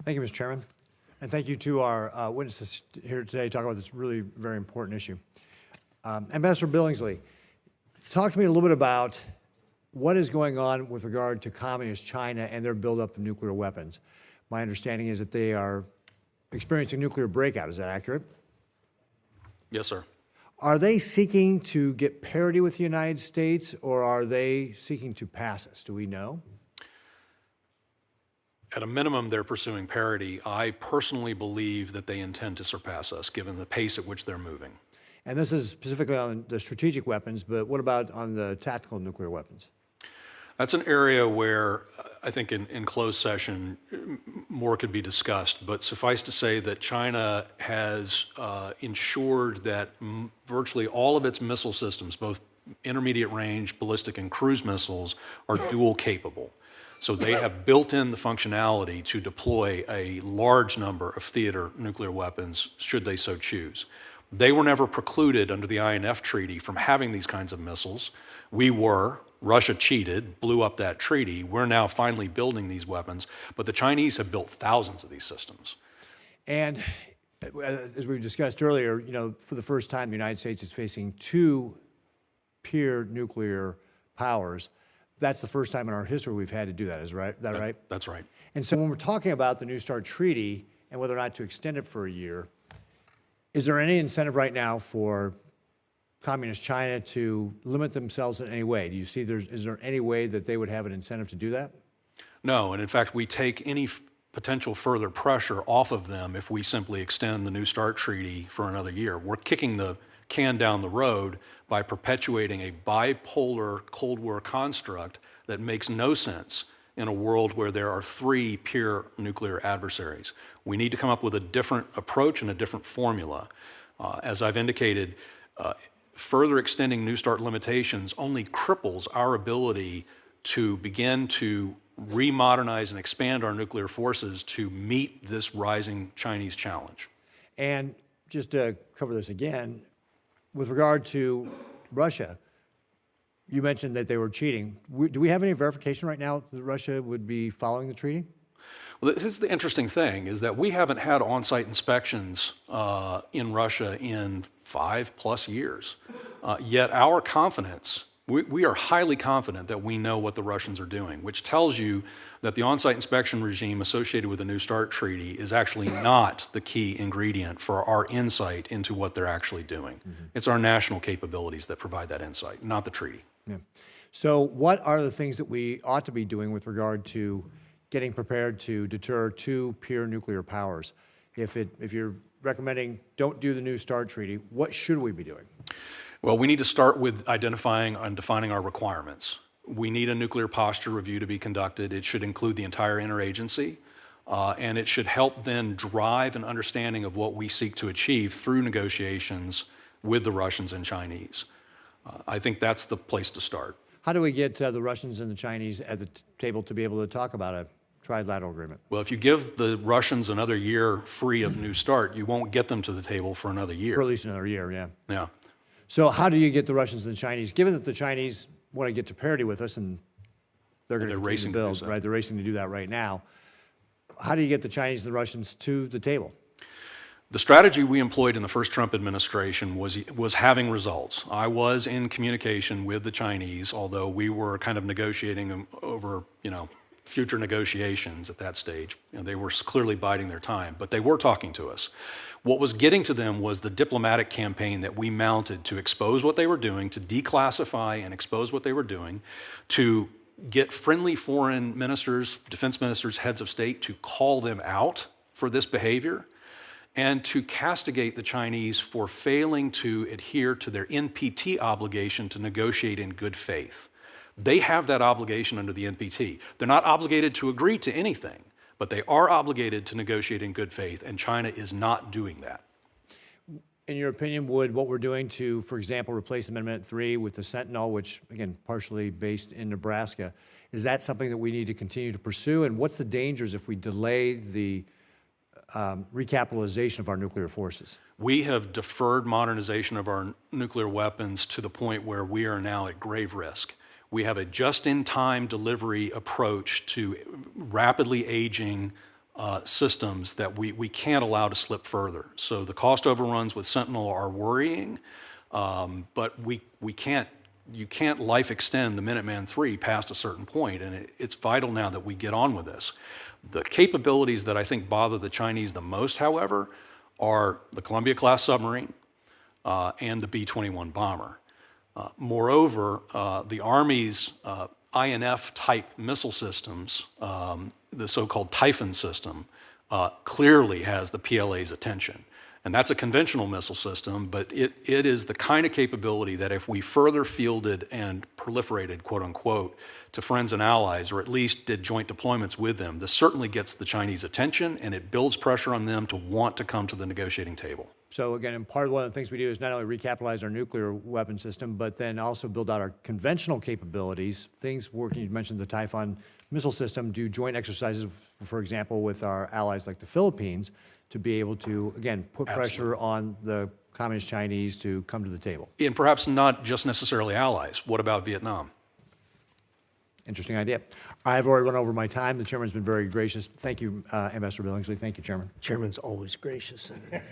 Thank you, Mr. Chairman. And thank you to our witnesses here today to talk about this really very important issue. Ambassador Billingslea, talk to me a little bit about what is going on with regard to communist China and their buildup of nuclear weapons. My understanding is that they are experiencing nuclear breakout. Is that accurate? Yes, sir. Are they seeking to get parity with the United States, or are they seeking to pass us? Do we know? At a minimum, they're pursuing parity. I personally believe that they intend to surpass us, given the pace at which they're moving. And this is specifically on the strategic weapons, but what about on the tactical nuclear weapons? That's an area where I think in closed session more could be discussed, but suffice to say that China has ensured that virtually all of its missile systems, both intermediate range, ballistic, and cruise missiles, are dual capable. So they have built in the functionality to deploy a large number of theater nuclear weapons should they so choose. They were never precluded under the INF Treaty from having these kinds of missiles. We were. Russia cheated, blew up that treaty. We're now finally building these weapons, but the Chinese have built thousands of these systems. And as we discussed earlier, you know, for the first time, the United States is facing two peer nuclear powers. That's the first time in our history we've had to do that. Is that right? That's right. And so when we're talking about the New START treaty and whether or not to extend it for a year, is there any incentive right now for communist China to limit themselves in any way? Do you see is there any way that they would have an incentive to do that? No, and in fact, we take any potential further pressure off of them if we simply extend the New START treaty for another year. We're kicking the can down the road by perpetuating a bipolar Cold War construct that makes no sense in a world where there are three peer nuclear adversaries. We need to come up with a different approach and a different formula. As I've indicated, further extending New START limitations only cripples our ability to begin to remodernize and expand our nuclear forces to meet this rising Chinese challenge. And just to cover this again, with regard to Russia, you mentioned that they were cheating. Do we have any verification right now that Russia would be following the treaty? Well, this is the interesting thing, is that we haven't had on-site inspections in Russia in 5+ years. Yet our confidence, we are highly confident that we know what the Russians are doing, which tells you that the on-site inspection regime associated with the New START treaty is actually not the key ingredient for our insight into what they're actually doing. Mm-hmm. It's our national capabilities that provide that insight, not the treaty. Yeah. So what are the things that we ought to be doing with regard to getting prepared to deter two peer nuclear powers? If you're recommending don't do the New START treaty, what should we be doing? Well, we need to start with identifying and defining our requirements. We need a nuclear posture review to be conducted. It should include the entire interagency, and it should help then drive an understanding of what we seek to achieve through negotiations with the Russians and Chinese. I think that's the place to start. How do we get the Russians and the Chinese at the table to be able to talk about a trilateral agreement? Well, if you give the Russians another year free of New START, you won't get them to the table for another year. For at least another year, yeah. Yeah. So how do you get the Russians and the Chinese, given that the Chinese want to get to parity with us and they're going to racing build, to do so. right? They're racing to do that right now. How do you get the Chinese and the Russians to the table? The strategy we employed in the first Trump administration was having results. I was in communication with the Chinese, although we were kind of negotiating over, future negotiations at that stage. They were clearly biding their time, but they were talking to us. What was getting to them was the diplomatic campaign that we mounted to expose what they were doing, to declassify and expose what they were doing, to get friendly foreign ministers, defense ministers, heads of state to call them out for this behavior, and to castigate the Chinese for failing to adhere to their NPT obligation to negotiate in good faith. They have that obligation under the NPT. They're not obligated to agree to anything, but they are obligated to negotiate in good faith, and China is not doing that. In your opinion, would what we're doing to, for example, replace Amendment 3 with the Sentinel, which, again, partially based in Nebraska, is that something that we need to continue to pursue? And what's the dangers if we delay the recapitalization of our nuclear forces? We have deferred modernization of our nuclear weapons to the point where we are now at grave risk. We have a just-in-time delivery approach to rapidly aging systems that we can't allow to slip further. So the cost overruns with Sentinel are worrying, but you can't life extend the Minuteman III past a certain point, and it's vital now that we get on with this. The capabilities that I think bother the Chinese the most, however, are the Columbia-class submarine and the B-21 bomber. Moreover, the Army's INF-type missile systems, the so-called Typhon system, clearly has the PLA's attention. And that's a conventional missile system, but it is the kind of capability that if we further fielded and proliferated, quote unquote, to friends and allies, or at least did joint deployments with them, this certainly gets the Chinese attention and it builds pressure on them to want to come to the negotiating table. So again, and part of one of the things we do is not only recapitalize our nuclear weapon system, but then also build out our conventional capabilities. Things working, you mentioned the Typhon missile system, do joint exercises, for example, with our allies like the Philippines, to be able to, again, put pressure on the Communist Chinese to come to the table. And perhaps not just necessarily allies. What about Vietnam? Interesting idea. I've already run over my time. The chairman's been very gracious. Thank you, Ambassador Billingsley. Thank you, Chairman. Chairman's always gracious, Senator.